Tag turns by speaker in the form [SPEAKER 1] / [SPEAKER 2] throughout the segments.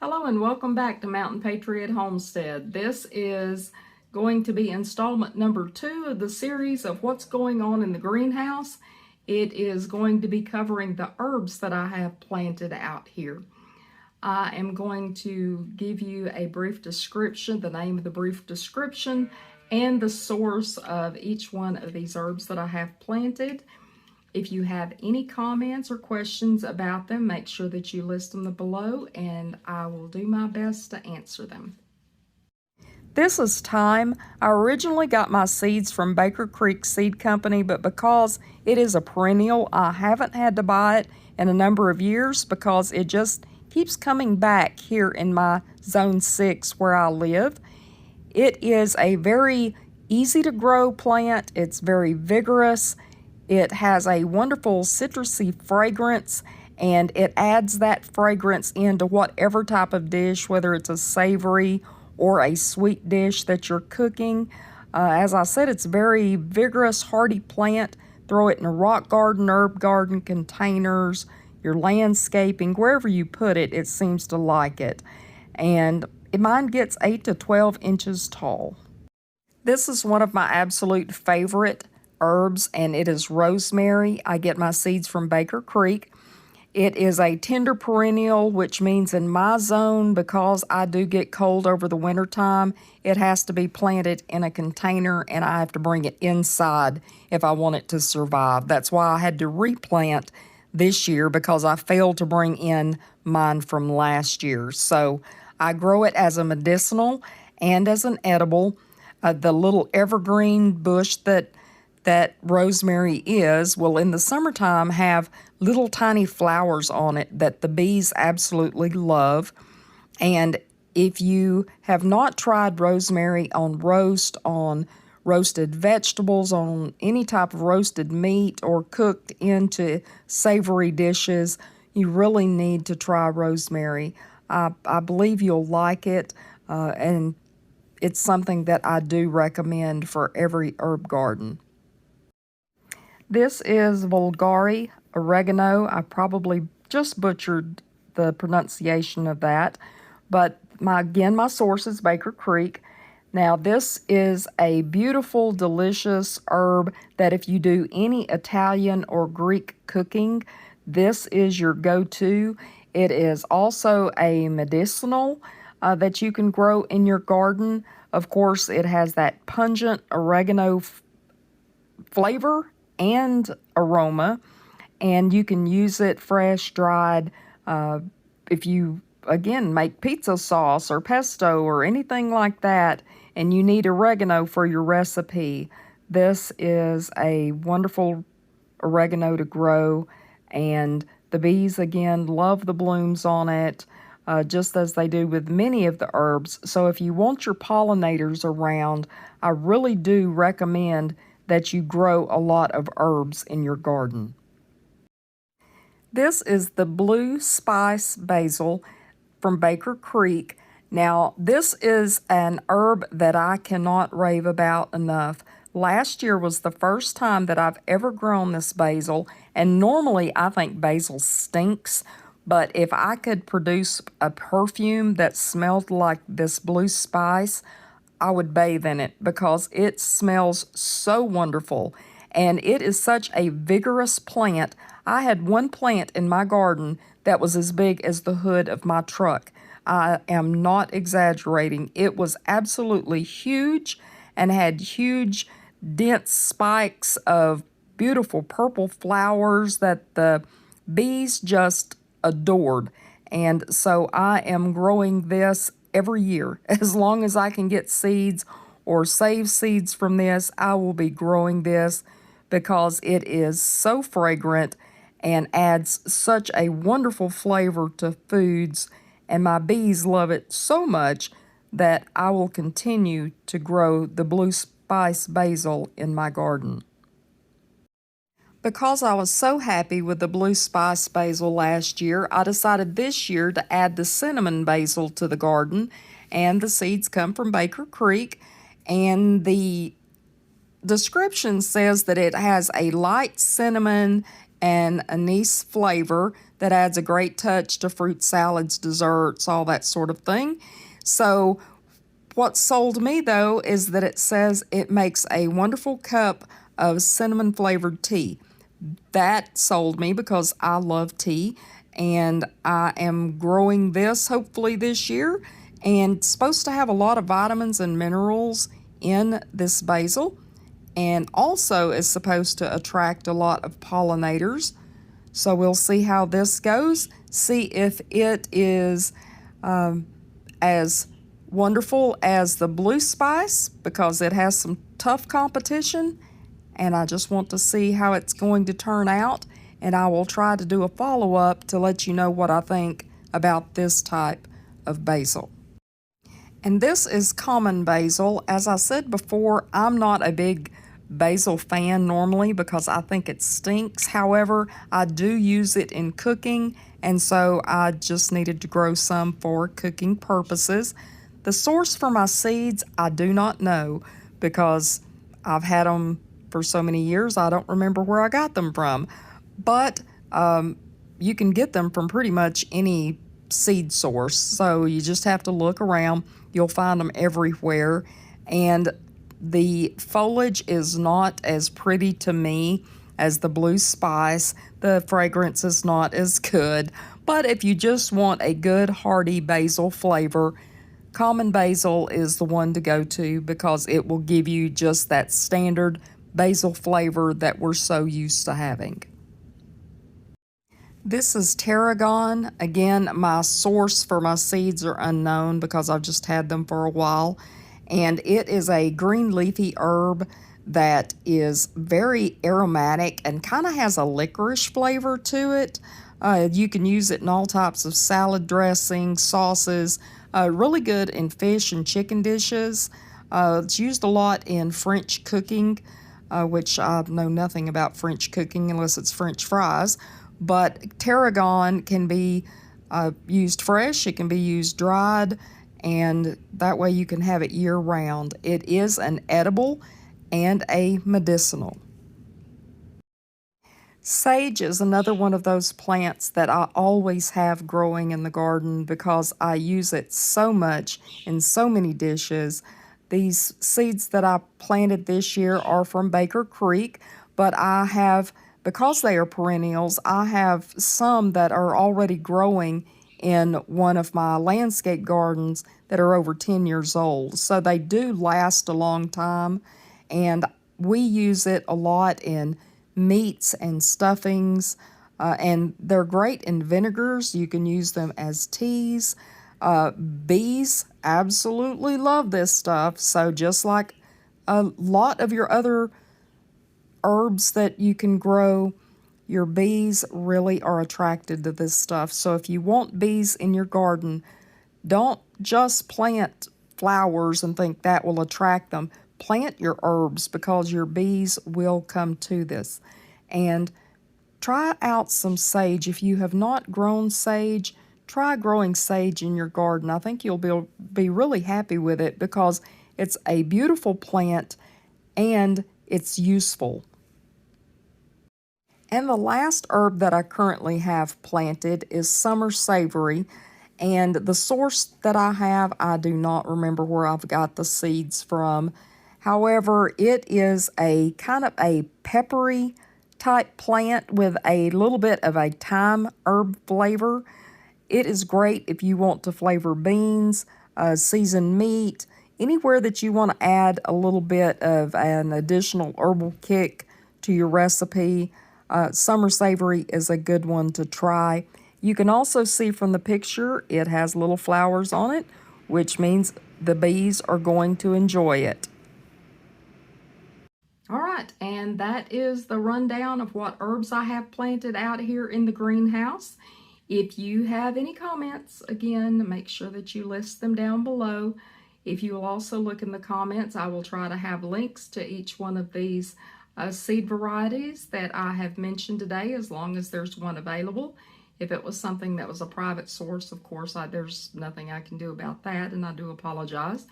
[SPEAKER 1] Hello and welcome back to Mountain Patriot Homestead. This is going to be installment number 2 of the series of what's going on in the greenhouse. It is going to be covering the herbs that I have planted out here. I am going to give you a brief description, the name of the brief description, and the source of each one of these herbs that I have planted. If you have any comments or questions about them, make sure that you list them below and I will do my best to answer them. This is thyme. I originally got my seeds from Baker Creek Seed Company, but because it is a perennial, I haven't had to buy it in a number of years because it just keeps coming back here in my Zone 6 where I live. It is a very easy to grow plant. It's very vigorous. It has a wonderful citrusy fragrance, and it adds that fragrance into whatever type of dish, whether it's a savory or a sweet dish that you're cooking. As I said, it's a very vigorous, hardy plant. Throw it in a rock garden, herb garden, containers, your landscaping, wherever you put it, it seems to like it. And mine gets 8 to 12 inches tall. This is one of my absolute favorite herbs, and it is rosemary. I get my seeds from Baker Creek. It is a tender perennial, which means in my zone, because I do get cold over the winter time, it has to be planted in a container and I have to bring it inside if I want it to survive. That's why I had to replant this year, because I failed to bring in mine from last year. So I grow it as a medicinal and as an edible. The little evergreen bush that rosemary will in the summertime have little tiny flowers on it that the bees absolutely love. And if you have not tried rosemary on roasted vegetables, on any type of roasted meat, or cooked into savory dishes, you really need to try rosemary. I believe you'll like it, and it's something that I do recommend for every herb garden. This is vulgari oregano. I probably just butchered the pronunciation of that, but my source is Baker Creek. Now this is a beautiful, delicious herb that if you do any Italian or Greek cooking, this is your go-to. It is also a medicinal that you can grow in your garden. Of course, it has that pungent oregano flavor and aroma, and you can use it fresh, dried. If you, again, make pizza sauce or pesto or anything like that, and you need oregano for your recipe, this is a wonderful oregano to grow, and the bees, again, love the blooms on it, just as they do with many of the herbs. So if you want your pollinators around, I really do recommend that you grow a lot of herbs in your garden. This is the blue spice basil from Baker Creek. Now, this is an herb that I cannot rave about enough. Last year was the first time that I've ever grown this basil, and normally I think basil stinks, but if I could produce a perfume that smelled like this blue spice, I would bathe in it because it smells so wonderful, and it is such a vigorous plant. I had one plant in my garden that was as big as the hood of my truck. I am not exaggerating. It was absolutely huge and had huge, dense spikes of beautiful purple flowers that the bees just adored. And so I am growing this every year. As long as I can get seeds or save seeds from this, I will be growing this because it is so fragrant and adds such a wonderful flavor to foods, and my bees love it so much that I will continue to grow the blue spice basil in my garden. Because I was so happy with the blue spice basil last year, I decided this year to add the cinnamon basil to the garden, and the seeds come from Baker Creek, and the description says that it has a light cinnamon and anise flavor that adds a great touch to fruit salads, desserts, all that sort of thing. So what sold me though is that it says it makes a wonderful cup of cinnamon flavored tea. That sold me because I love tea, and I am growing this hopefully this year, and it's supposed to have a lot of vitamins and minerals in this basil, and also is supposed to attract a lot of pollinators. So we'll see how this goes, see if it is as wonderful as the blue spice, because it has some tough competition, and I just want to see how it's going to turn out, and I will try to do a follow-up to let you know what I think about this type of basil. And this is common basil. As I said before, I'm not a big basil fan normally because I think it stinks. However, I do use it in cooking, and so I just needed to grow some for cooking purposes. The source for my seeds, I do not know because I've had them for so many years, I don't remember where I got them from. But you can get them from pretty much any seed source, so you just have to look around. You'll find them everywhere, and the foliage is not as pretty to me as the blue spice. The fragrance is not as good, but if you just want a good hearty basil flavor, common basil is the one to go to because it will give you just that standard basil flavor that we're so used to having. This is Tarragon. Again, my source for my seeds are unknown because I've just had them for a while. And it is a green leafy herb that is very aromatic and kind of has a licorice flavor to it. You can use it in all types of salad dressings, sauces, really good in fish and chicken dishes. It's used a lot in French cooking, which I know nothing about French cooking unless it's French fries. But tarragon can be used fresh, it can be used dried, and that way you can have it year-round. It is an edible and a medicinal. Sage is another one of those plants that I always have growing in the garden because I use it so much in so many dishes. These seeds that I planted this year are from Baker Creek, but I have, because they are perennials, I have some that are already growing in one of my landscape gardens that are over 10 years old. So they do last a long time, and we use it a lot in meats and stuffings, and they're great in vinegars. You can use them as teas. Bees absolutely love this stuff, so just like a lot of your other herbs that you can grow, your bees really are attracted to this stuff. So if you want bees in your garden, don't just plant flowers and think that will attract them. Plant your herbs because your bees will come to this. And try out some sage. If you have not grown sage, try growing sage in your garden. I think you'll be really happy with it because it's a beautiful plant and it's useful. And the last herb that I currently have planted is summer savory. And the source that I have, I do not remember where I've got the seeds from. However, it is a kind of a peppery type plant with a little bit of a thyme herb flavor. It is great if you want to flavor beans, seasoned meat, anywhere that you want to add a little bit of an additional herbal kick to your recipe. Summer savory is a good one to try. You can also see from the picture it has little flowers on it, which means the bees are going to enjoy it. All right, and that is the rundown of what herbs I have planted out here in the greenhouse. If you have any comments, again, make sure that you list them down below. If you will also look in the comments, I will try to have links to each one of these seed varieties that I have mentioned today, as long as there's one available. If it was something that was a private source, of course, there's nothing I can do about that, and I do apologize.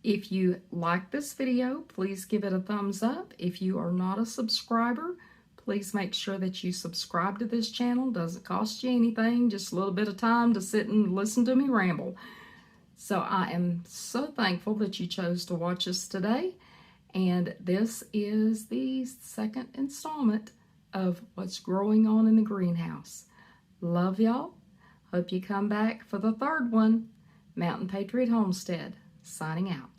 [SPEAKER 1] If you like this video, please give it a thumbs up. If you are not a subscriber, please make sure that you subscribe to this channel. Doesn't cost you anything, just a little bit of time to sit and listen to me ramble. So I am so thankful that you chose to watch us today. And this is the second installment of what's growing on in the greenhouse. Love y'all. Hope you come back for the third one. Mountain Patriot Homestead, signing out.